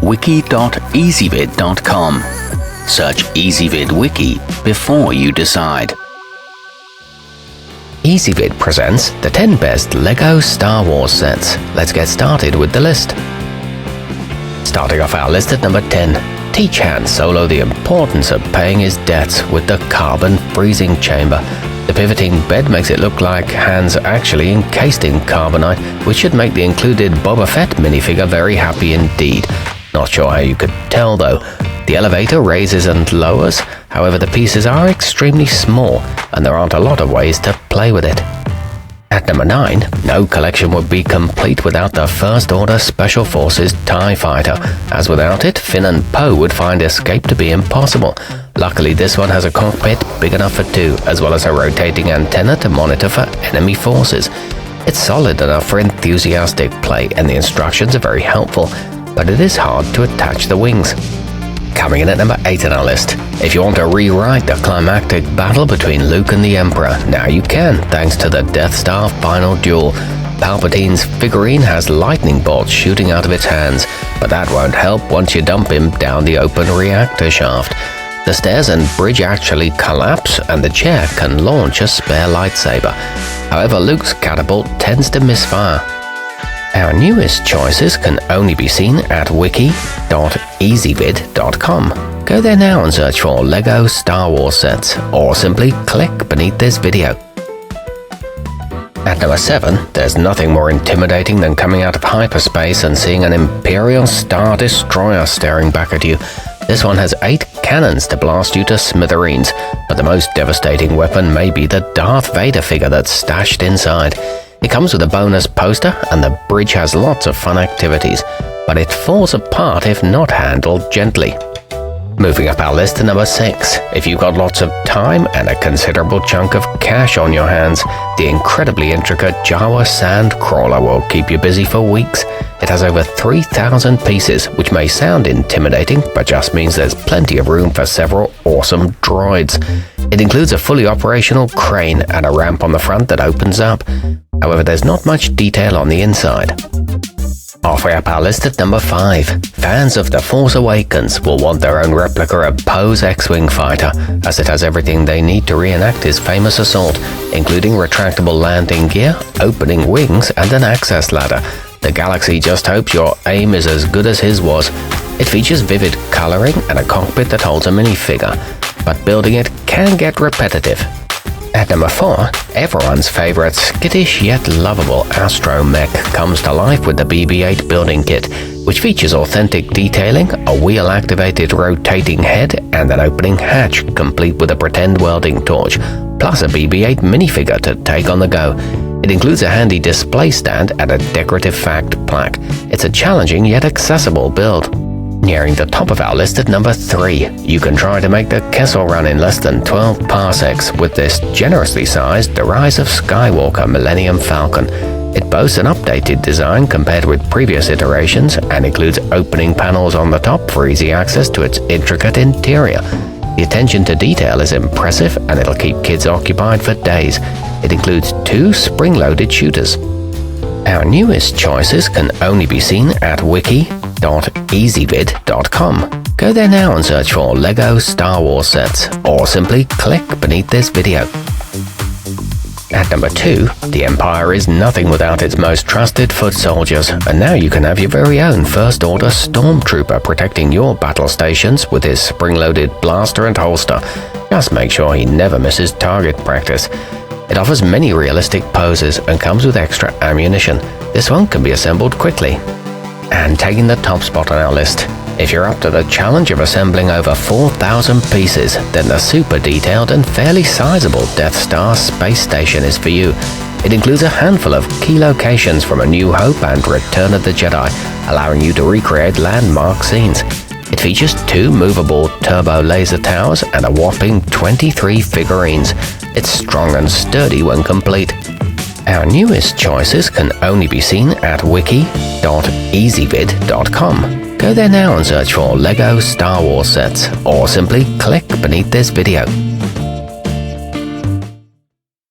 wiki.ezvid.com. Search Ezvid Wiki before you decide. Ezvid presents the 10 best LEGO Star Wars sets. Let's get started with the list. Starting off our list at number 10. Teach Han Solo the importance of paying his debts with the carbon freezing chamber. The pivoting bed makes it look like Han's actually encased in carbonite, which should make the included Boba Fett minifigure very happy indeed. Not sure how you could tell though. The elevator raises and lowers, however the pieces are extremely small and there aren't a lot of ways to play with it. At number 9, no collection would be complete without the First Order Special Forces TIE Fighter, as without it, Finn and Poe would find escape to be impossible. Luckily this one has a cockpit big enough for two, as well as a rotating antenna to monitor for enemy forces. It's solid enough for enthusiastic play and the instructions are very helpful, but it is hard to attach the wings. Coming in at number 8 on our list. If you want to rewrite the climactic battle between Luke and the Emperor, now you can, thanks to the Death Star Final Duel. Palpatine's figurine has lightning bolts shooting out of its hands, but that won't help once you dump him down the open reactor shaft. The stairs and bridge actually collapse, and the chair can launch a spare lightsaber. However, Luke's catapult tends to misfire. Our newest choices can only be seen at wiki.ezvid.com. Go there now and search for LEGO Star Wars sets, or simply click beneath this video. At number 7, there's nothing more intimidating than coming out of hyperspace and seeing an Imperial Star Destroyer staring back at you. This one has 8 cannons to blast you to smithereens, but the most devastating weapon may be the Darth Vader figure that's stashed inside. It comes with a bonus poster and the bridge has lots of fun activities, but it falls apart if not handled gently. Moving up our list to number 6. If you've got lots of time and a considerable chunk of cash on your hands, the incredibly intricate Jawa sandcrawler will keep you busy for weeks. It has over 3,000 pieces, which may sound intimidating, but just means there's plenty of room for several awesome droids. It includes a fully operational crane and a ramp on the front that opens up. However, there's not much detail on the inside. Halfway up our list at number 5. Fans of The Force Awakens will want their own replica of Poe's X-Wing fighter, as it has everything they need to reenact his famous assault, including retractable landing gear, opening wings, and an access ladder. The galaxy just hopes your aim is as good as his was. It features vivid coloring and a cockpit that holds a minifigure, but building it can get repetitive. At number 4, everyone's favorite skittish yet lovable astromech comes to life with the BB-8 building kit, which features authentic detailing, a wheel-activated rotating head, and an opening hatch complete with a pretend welding torch, plus a BB-8 minifigure to take on the go. It includes a handy display stand and a decorative fact plaque. It's a challenging yet accessible build. Nearing the top of our list at number 3, you can try to make the Kessel Run in less than 12 parsecs with this generously sized The Rise of Skywalker Millennium Falcon. It boasts an updated design compared with previous iterations and includes opening panels on the top for easy access to its intricate interior. The attention to detail is impressive and it'll keep kids occupied for days. It includes 2 spring-loaded shooters. Our newest choices can only be seen at wiki.ezvid.com. Go there now and search for LEGO Star Wars sets, or simply click beneath this video. At number 2, the Empire is nothing without its most trusted foot soldiers, and now you can have your very own First Order stormtrooper protecting your battle stations with his spring-loaded blaster and holster. Just make sure he never misses target practice. It offers many realistic poses and comes with extra ammunition. This one can be assembled quickly. And taking the top spot on our list, if you're up to the challenge of assembling over 4,000 pieces, then the super detailed and fairly sizable Death Star space station is for you. It includes a handful of key locations from A New Hope and Return of the Jedi, allowing you to recreate landmark scenes. It features 2 movable turbo laser towers and a whopping 23 figurines. It's strong and sturdy when complete. Our newest choices can only be seen at wiki.ezvid.com. Go there now and search for LEGO Star Wars sets, or simply click beneath this video.